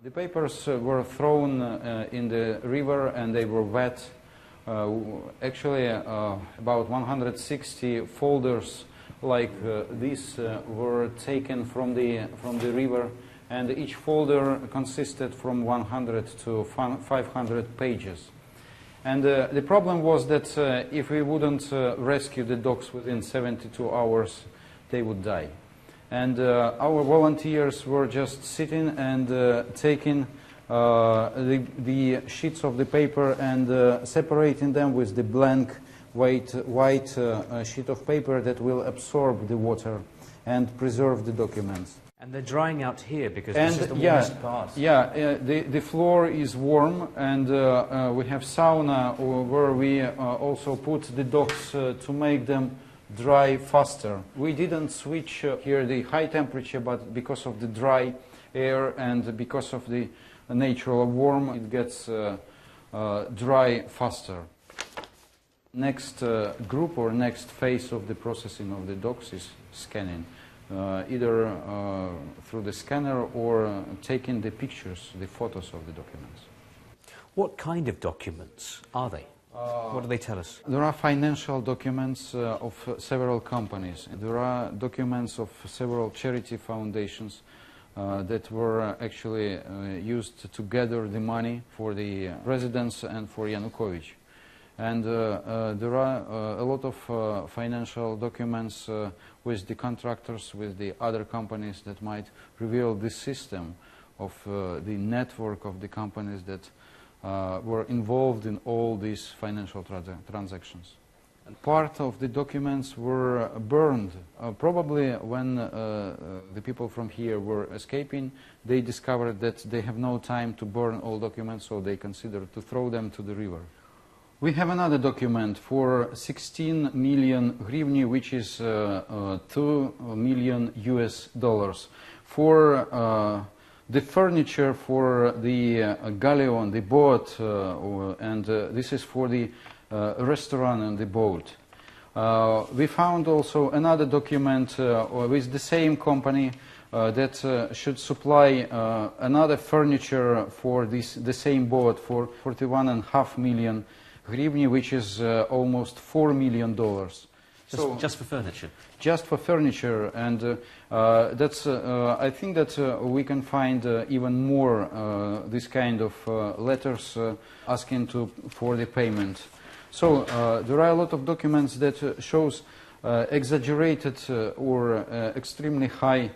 The papers were thrown in the river and they were wet. Actually, about 160 folders like this were taken from the river, and each folder consisted from 100 to 500 pages. And the problem was that if we wouldn't rescue the dogs within 72 hours, they would die. And our volunteers were just sitting and taking the sheets of the paper and separating them with the blank white sheet of paper that will absorb the water and preserve the documents. And they're drying out here because this is the warmest part. Yeah, the floor is warm, and we have sauna where we also put the dogs to make them dry faster. We didn't switch here the high temperature, but because of the dry air and because of the natural warm, it gets dry faster. Next group or next phase of the processing of the dogs is scanning. Either through the scanner or taking the pictures, the photos of the documents. What kind of documents are they? What do they tell us? There are financial documents of several companies. There are documents of several charity foundations that were actually used to gather the money for the residents and for Yanukovych. And there are a lot of financial documents with the contractors, with the other companies that might reveal the system of the network of the companies that were involved in all these financial transactions. And part of the documents were burned. Probably when the people from here were escaping, they discovered that they have no time to burn all documents, so they considered to throw them to the river. We have another document for 16 million hryvnia, which is 2 million US dollars, for the furniture for the galleon, the boat, and this is for the restaurant and the boat. We found also another document with the same company that should supply another furniture for the same boat for 41.5 million hryvnia, which is almost $4 million. Just for furniture? Just for furniture, and that's. I think that we can find even more this kind of letters asking for the payment. So there are a lot of documents that shows exaggerated or extremely high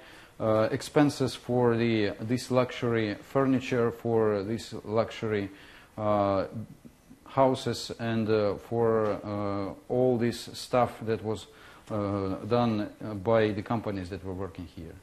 expenses for this luxury furniture, for this luxury houses, and for all this stuff that was done by the companies that were working here.